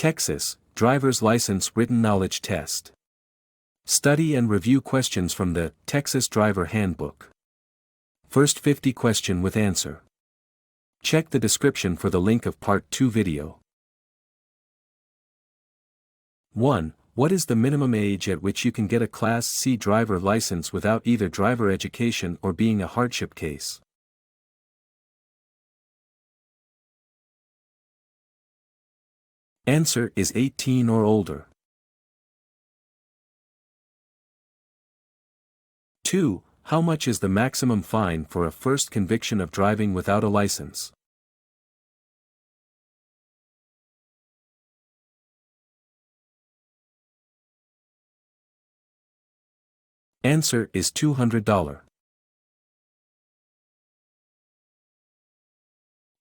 Texas Driver's License Written Knowledge Test. Study and review questions from the Texas Driver Handbook. First 50 question with answer. Check the description for the link of Part 2 video. 1. What is the minimum age at which you can get a Class C driver license without either driver education or being a hardship case? Answer is 18 or older. 2. How much is the maximum fine for a first conviction of driving without a license? Answer is $200.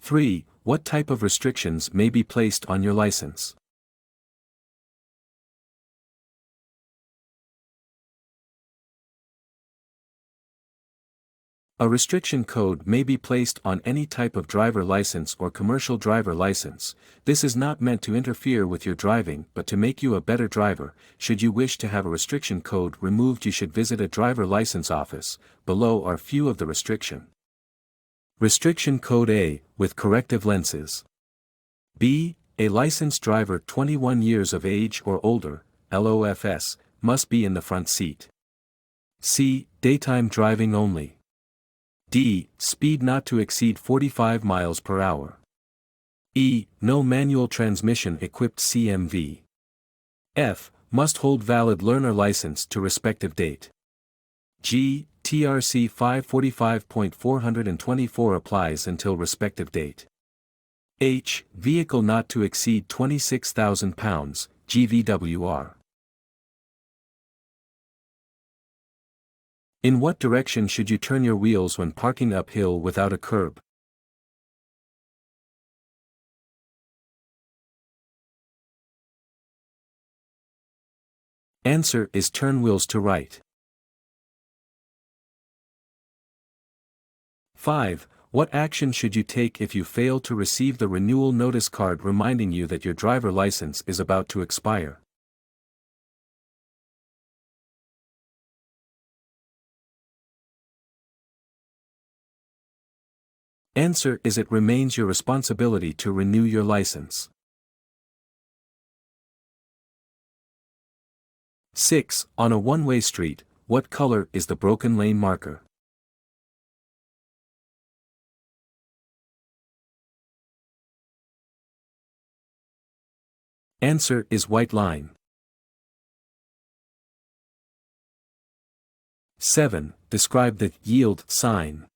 3. What type of restrictions may be placed on your license? A restriction code may be placed on any type of driver license or commercial driver license. This is not meant to interfere with your driving but to make you a better driver. Should you wish to have a restriction code removed, you should visit a driver license office. Below are few of the restriction. Restriction Code A, with corrective lenses. B. A licensed driver 21 years of age or older, LOFS, must be in the front seat. C. Daytime driving only. D. Speed not to exceed 45 miles per hour. E. No manual transmission equipped CMV. F. Must hold valid learner license to respective date. G. TRC 545.424 applies until respective date. H. Vehicle not to exceed 26,000 pounds, GVWR. In what direction should you turn your wheels when parking uphill without a curb? Answer is turn wheels to right. 5. What action should you take if you fail to receive the renewal notice card reminding you that your driver license is about to expire? Answer is it remains your responsibility to renew your license. 6. On a one-way street, what color is the broken lane marker? Answer is white line. 7. Describe the yield sign.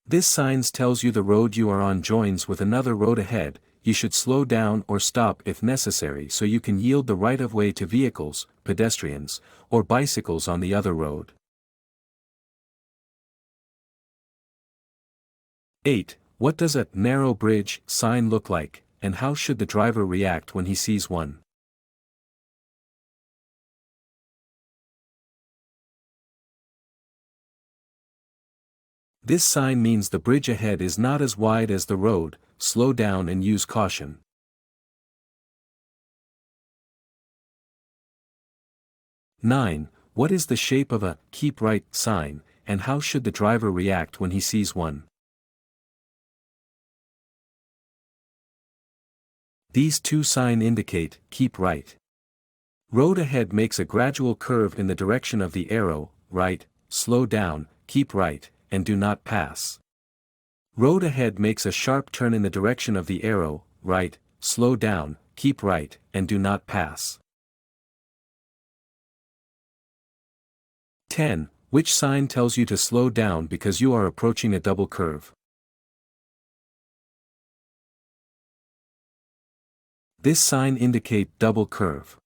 This sign tells you the road you are on joins with another road ahead. You should slow down or stop if necessary so you can yield the right-of-way to vehicles, pedestrians, or bicycles on the other road. 8. What does a narrow bridge sign look like, and how should the driver react when he sees one? This sign means the bridge ahead is not as wide as the road. Slow down and use caution. 9. What is the shape of a keep right sign, and how should the driver react when he sees one? These two signs indicate keep right. Road ahead makes a gradual curve in the direction of the arrow, right, slow down, keep right, and do not pass. Road ahead makes a sharp turn in the direction of the arrow, right, slow down, keep right, and do not pass. 10. Which sign tells you to slow down because you are approaching a double curve? This sign indicates double curve.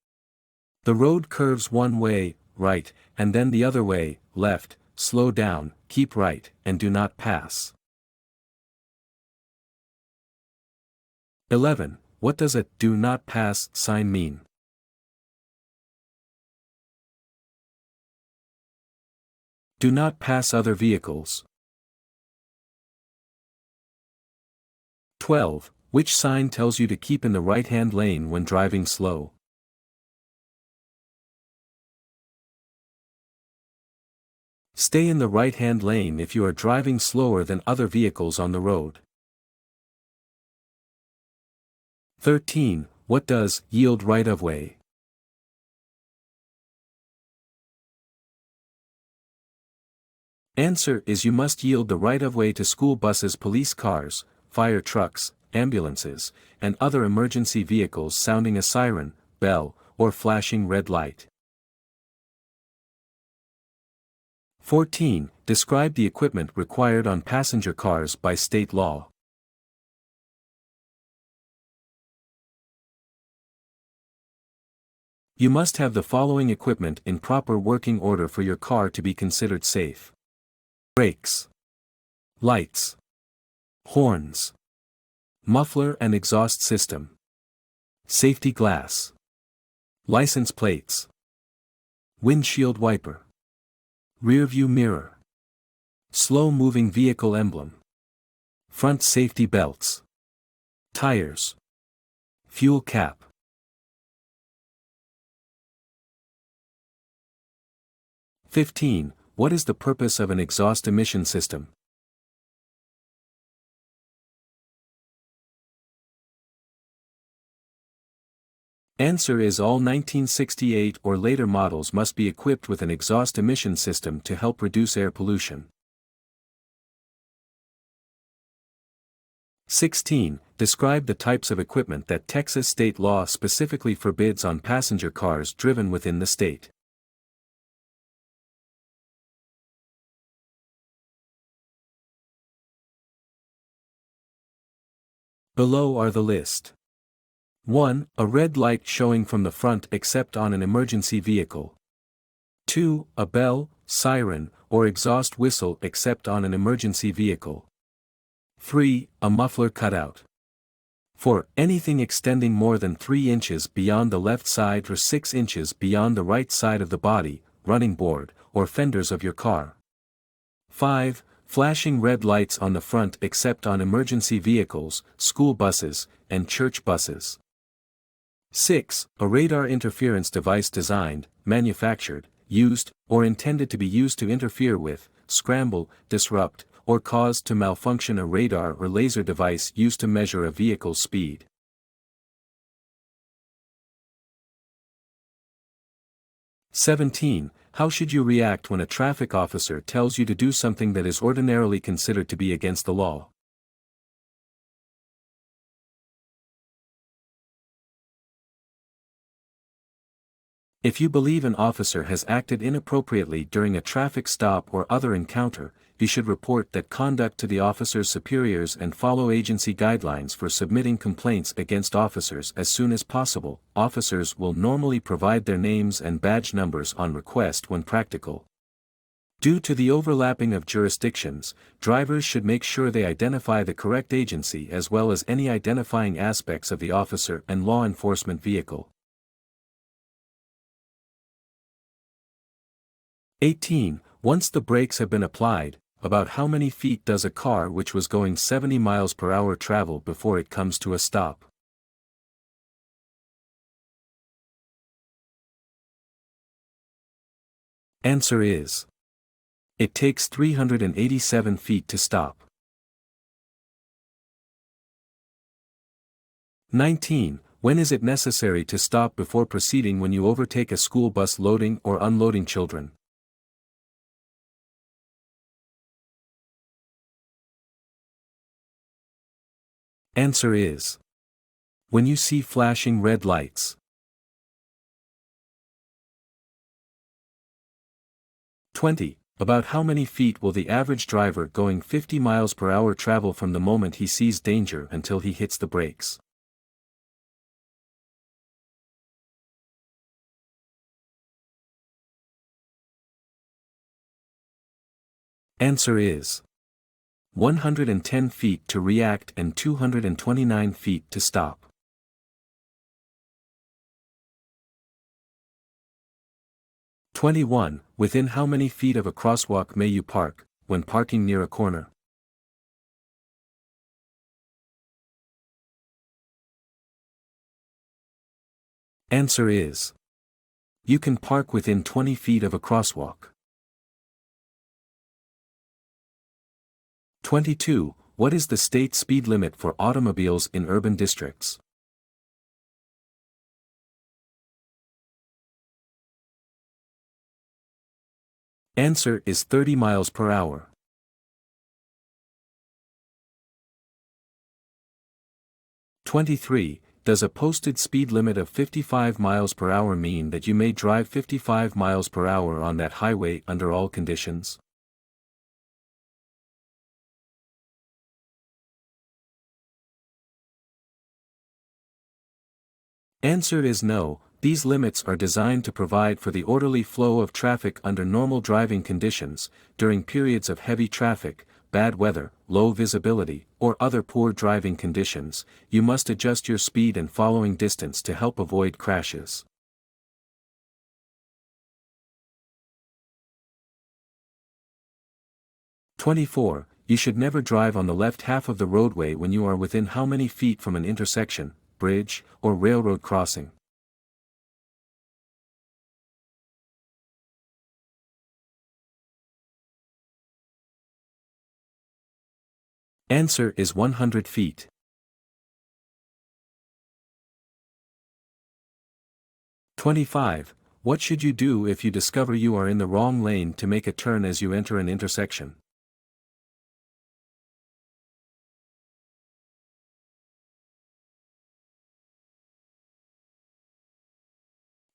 The road curves one way, right, and then the other way, left. Slow down, keep right, and do not pass. 11. What does a do not pass sign mean? Do not pass other vehicles. 12. Which sign tells you to keep in the right-hand lane when driving slow? Stay in the right-hand lane if you are driving slower than other vehicles on the road. 13. What does yield right-of-way? Answer is you must yield the right-of-way to school buses, police cars, fire trucks, ambulances, and other emergency vehicles sounding a siren, bell, or flashing red light. 14. Describe the equipment required on passenger cars by state law. You must have the following equipment in proper working order for your car to be considered safe: brakes, lights, horns, muffler and exhaust system, safety glass, license plates, windshield wiper, rear view mirror, slow-moving vehicle emblem, front safety belts, tires, fuel cap. 15. What is the purpose of an exhaust emission system? Answer is all 1968 or later models must be equipped with an exhaust emission system to help reduce air pollution. 16. Describe the types of equipment that Texas state law specifically forbids on passenger cars driven within the state. Below are the list. 1. A red light showing from the front except on an emergency vehicle. 2. A bell, siren, or exhaust whistle except on an emergency vehicle. 3. A muffler cutout. 4. Anything extending more than 3 inches beyond the left side or 6 inches beyond the right side of the body, running board, or fenders of your car. 5. Flashing red lights on the front except on emergency vehicles, school buses, and church buses. 6. A radar interference device designed, manufactured, used, or intended to be used to interfere with, scramble, disrupt, or cause to malfunction a radar or laser device used to measure a vehicle's speed. 17. How should you react when a traffic officer tells you to do something that is ordinarily considered to be against the law? If you believe an officer has acted inappropriately during a traffic stop or other encounter, you should report that conduct to the officer's superiors and follow agency guidelines for submitting complaints against officers as soon as possible. Officers will normally provide their names and badge numbers on request when practical. Due to the overlapping of jurisdictions, drivers should make sure they identify the correct agency as well as any identifying aspects of the officer and law enforcement vehicle. 18. Once the brakes have been applied, about how many feet does a car which was going 70 miles per hour travel before it comes to a stop? Answer is: it takes 387 feet to stop. 19. When is it necessary to stop before proceeding when you overtake a school bus loading or unloading children? Answer is: when you see flashing red lights. 20. About how many feet will the average driver going 50 miles per hour travel from the moment he sees danger until he hits the brakes? Answer is: 110 feet to react and 229 feet to stop. 21. Within how many feet of a crosswalk may you park, when parking near a corner? Answer is: you can park within 20 feet of a crosswalk. 22. What is the state speed limit for automobiles in urban districts? Answer is 30 miles per hour. 23. Does a posted speed limit of 55 miles per hour mean that you may drive 55 miles per hour on that highway under all conditions? Answer is no. These limits are designed to provide for the orderly flow of traffic under normal driving conditions. During periods of heavy traffic, bad weather, low visibility, or other poor driving conditions, you must adjust your speed and following distance to help avoid crashes. '24. You should never drive on the left half of the roadway when you are within how many feet from an intersection, bridge, or railroad crossing? Answer is 100 feet. 25. What should you do if you discover you are in the wrong lane to make a turn as you enter an intersection?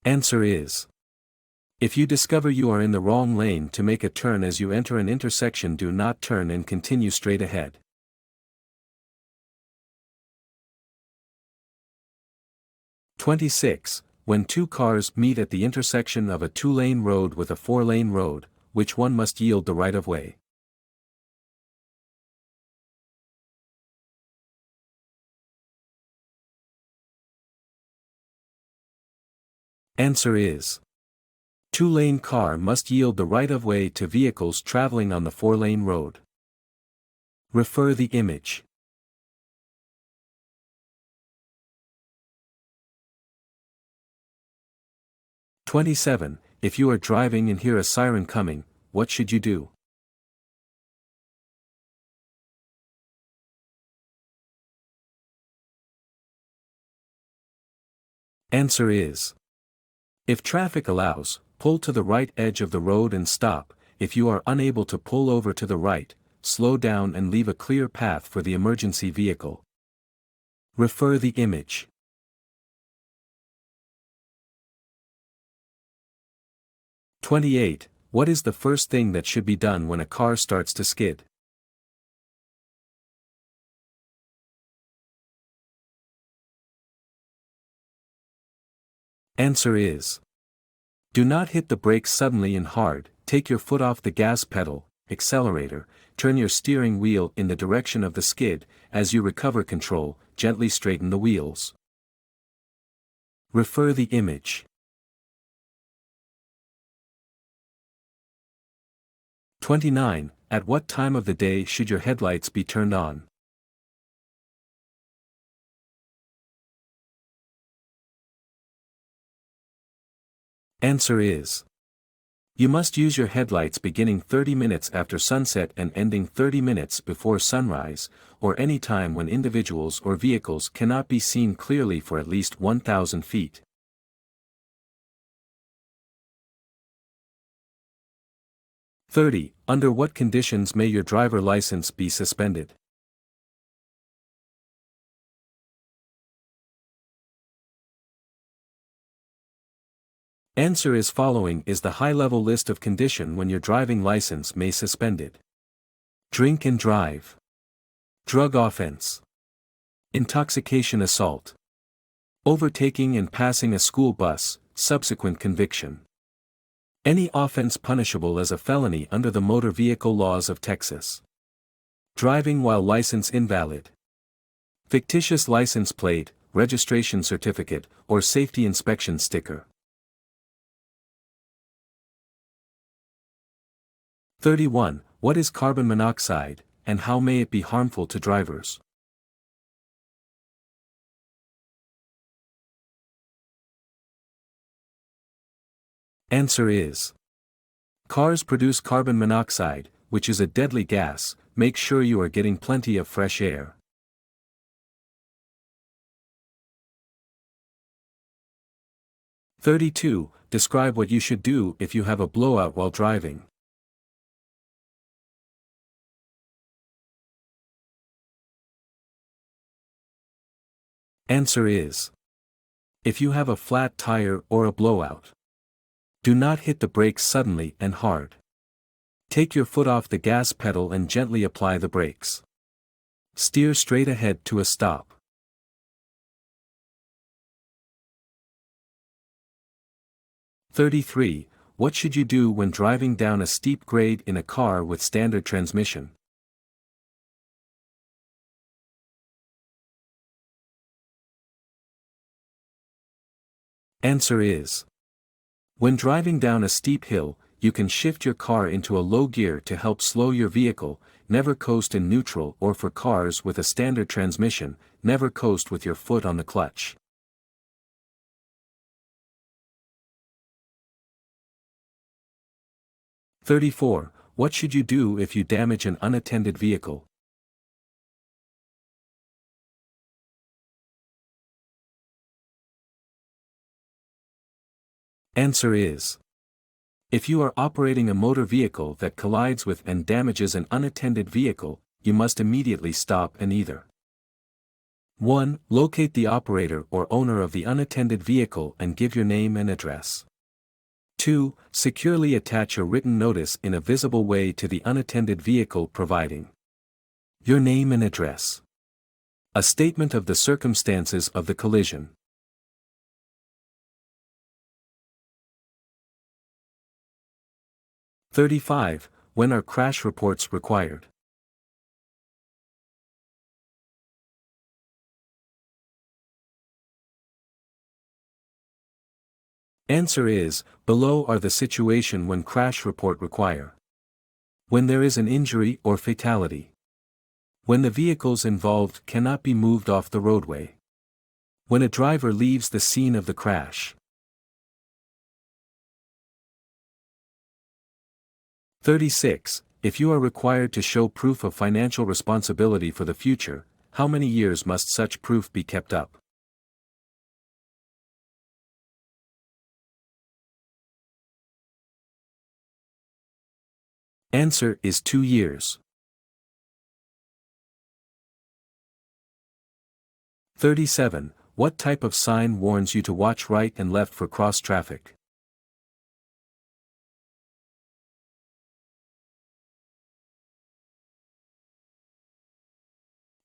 Answer is: if you discover you are in the wrong lane to make a turn as you enter an intersection, do not turn and continue straight ahead. 26. When two cars meet at the intersection of a two-lane road with a four-lane road, which one must yield the right-of-way? Answer is: two-lane car must yield the right-of-way to vehicles traveling on the four-lane road. Refer the image. 27. If you are driving and hear a siren coming, what should you do? Answer is: if traffic allows, pull to the right edge of the road and stop. If you are unable to pull over to the right, slow down and leave a clear path for the emergency vehicle. Refer the image. 28. What is the first thing that should be done when a car starts to skid? Answer is: do not hit the brakes suddenly and hard, take your foot off the gas pedal, accelerator, turn your steering wheel in the direction of the skid. As you recover control, gently straighten the wheels. Refer the image. 29. At what time of the day should your headlights be turned on? Answer is: you must use your headlights beginning 30 minutes after sunset and ending 30 minutes before sunrise, or any time when individuals or vehicles cannot be seen clearly for at least 1,000 feet. 30. Under what conditions may your driver license be suspended? Answer is: following is the high-level list of condition when your driving license may suspended. Drink and drive. Drug offense. Intoxication assault. Overtaking and passing a school bus, subsequent conviction. Any offense punishable as a felony under the motor vehicle laws of Texas. Driving while license invalid. Fictitious license plate, registration certificate, or safety inspection sticker. 31. What is carbon monoxide, and how may it be harmful to drivers? Answer is: cars produce carbon monoxide, which is a deadly gas. Make sure you are getting plenty of fresh air. 32. Describe what you should do if you have a blowout while driving. Answer is: if you have a flat tire or a blowout, do not hit the brakes suddenly and hard. Take your foot off the gas pedal and gently apply the brakes. Steer straight ahead to a stop. 33. What should you do when driving down a steep grade in a car with standard transmission? Answer is: when driving down a steep hill, you can shift your car into a low gear to help slow your vehicle. Never coast in neutral, or for cars with a standard transmission, never coast with your foot on the clutch. 34. What should you do if you damage an unattended vehicle? Answer is: if you are operating a motor vehicle that collides with and damages an unattended vehicle, you must immediately stop and either 1. Locate the operator or owner of the unattended vehicle and give your name and address. 2. Securely attach a written notice in a visible way to the unattended vehicle providing your name and address, a statement of the circumstances of the collision. 35. When are crash reports required? Answer is: below are the situation when crash report require. When there is an injury or fatality. When the vehicles involved cannot be moved off the roadway. When a driver leaves the scene of the crash. 36. If you are required to show proof of financial responsibility for the future, how many years must such proof be kept up? Answer is 2 years. 37. What type of sign warns you to watch right and left for cross traffic?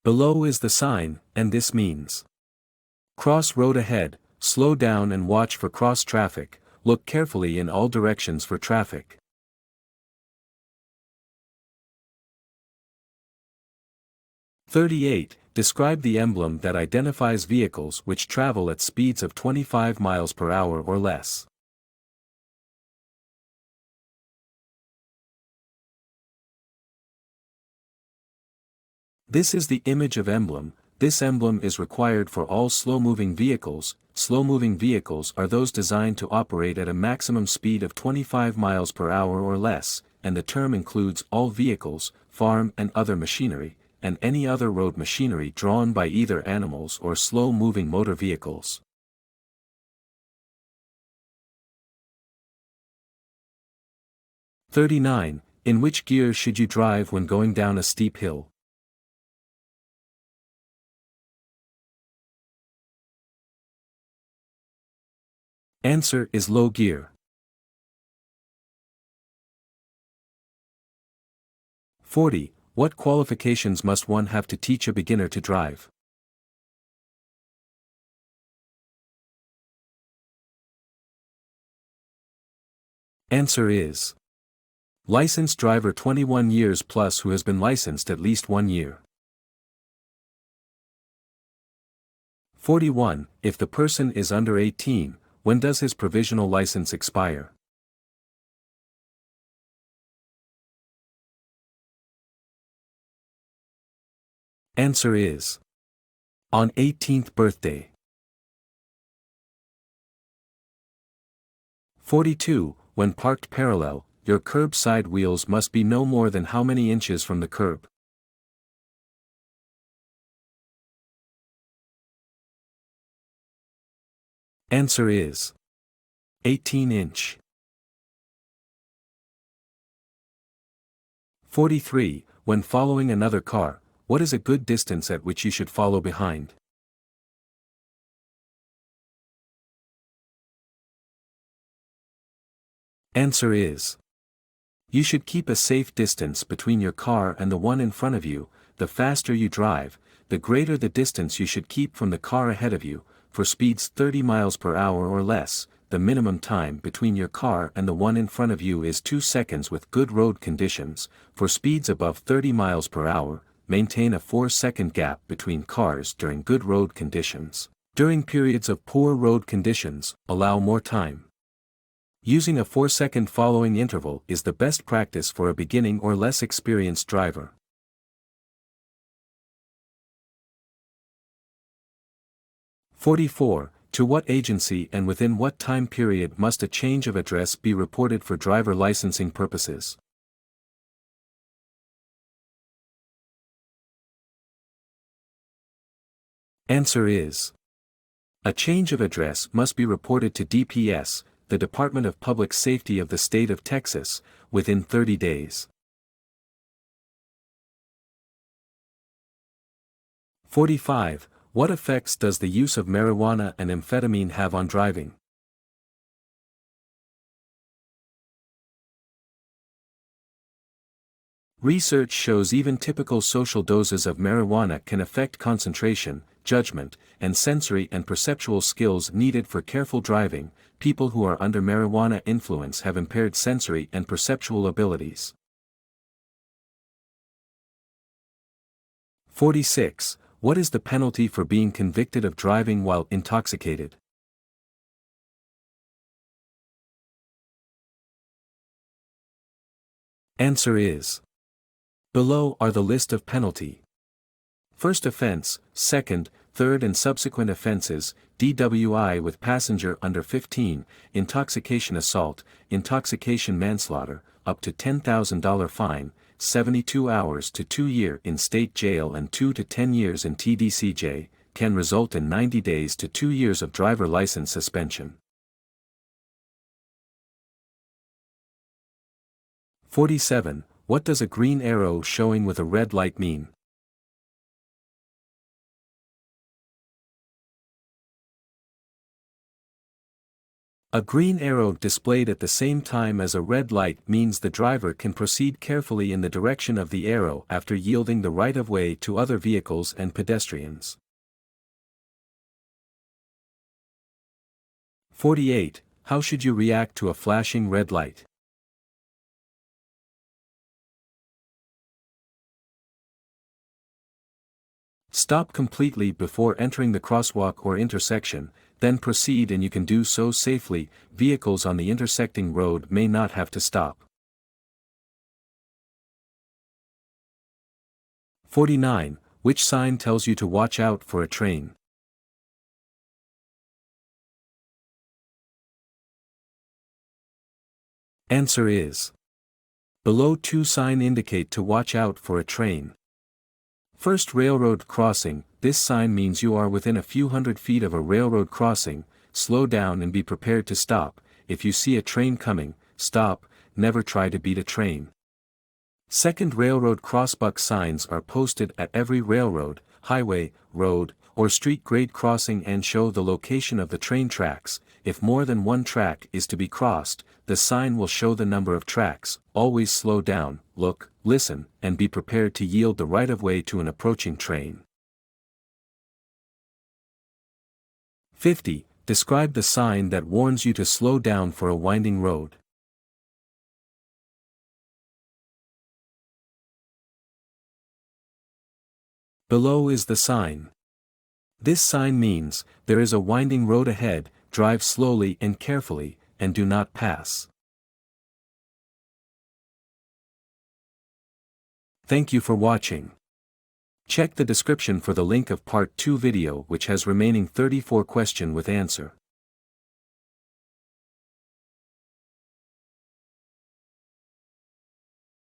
Below is the sign, and this means: cross road ahead, slow down and watch for cross traffic, look carefully in all directions for traffic. 38. Describe the emblem that identifies vehicles which travel at speeds of 25 miles per hour or less. This is the image of emblem. This emblem is required for all slow-moving vehicles. Slow-moving vehicles are those designed to operate at a maximum speed of 25 miles per hour or less, and the term includes all vehicles, farm and other machinery, and any other road machinery drawn by either animals or slow-moving motor vehicles. "39. In which gear should you drive when going down a steep hill? Answer is low gear. 40. What qualifications must one have to teach a beginner to drive? Answer is: licensed driver 21 years plus who has been licensed at least 1 year. 41. If the person is under 18, when does his provisional license expire? Answer is on 18th birthday. 42. When parked parallel, your curb side wheels must be no more than how many inches from the curb? Answer is 18-inch. 43. When following another car, what is a good distance at which you should follow behind? Answer is you should keep a safe distance between your car and the one in front of you. The faster you drive, the greater the distance you should keep from the car ahead of you. For speeds 30 miles per hour or less, the minimum time between your car and the one in front of you is 2 seconds with good road conditions. For speeds above 30 miles per hour, maintain a 4-second gap between cars during good road conditions. During periods of poor road conditions, allow more time. Using a 4-second following interval is the best practice for a beginning or less experienced driver. (44) To what agency and within what time period must a change of address be reported for driver licensing purposes? Answer is a change of address must be reported to DPS, the Department of Public Safety of the state of Texas, within 30 days. 45. What effects does the use of marijuana and amphetamine have on driving? Research shows even typical social doses of marijuana can affect concentration, judgment, and sensory and perceptual skills needed for careful driving. People who are under marijuana influence have impaired sensory and perceptual abilities. 46. What is the penalty for being convicted of driving while intoxicated? Answer is below are the list of penalty. First offense, second, third and subsequent offenses: DWI with passenger under 15, intoxication assault, intoxication manslaughter, up to $10,000 fine, 72 hours to 2 years in state jail and 2 to 10 years in TDCJ, can result in 90 days to 2 years of driver license suspension. 47. What does a green arrow showing with a red light mean? A green arrow displayed at the same time as a red light means the driver can proceed carefully in the direction of the arrow after yielding the right-of-way to other vehicles and pedestrians. 48. How should you react to a flashing red light? Stop completely before entering the crosswalk or intersection, then proceed, and you can do so safely. Vehicles on the intersecting road may not have to stop. 49. Which sign tells you to watch out for a train? Answer is below. 2 sign indicate to watch out for a train. First, railroad crossing. This sign means you are within a few hundred feet of a railroad crossing. Slow down and be prepared to stop. If you see a train coming, stop. Never try to beat a train. Second, railroad crossbuck signs are posted at every railroad, highway, road, or street grade crossing and show the location of the train tracks. If more than one track is to be crossed, the sign will show the number of tracks. Always slow down, look, listen, and be prepared to yield the right-of-way to an approaching train. 50. Describe the sign that warns you to slow down for a winding road. Below is the sign. This sign means, there is a winding road ahead, drive slowly and carefully, and do not pass. Thank you for watching. Check the description for the link of part 2 video which has remaining 34 question with answer.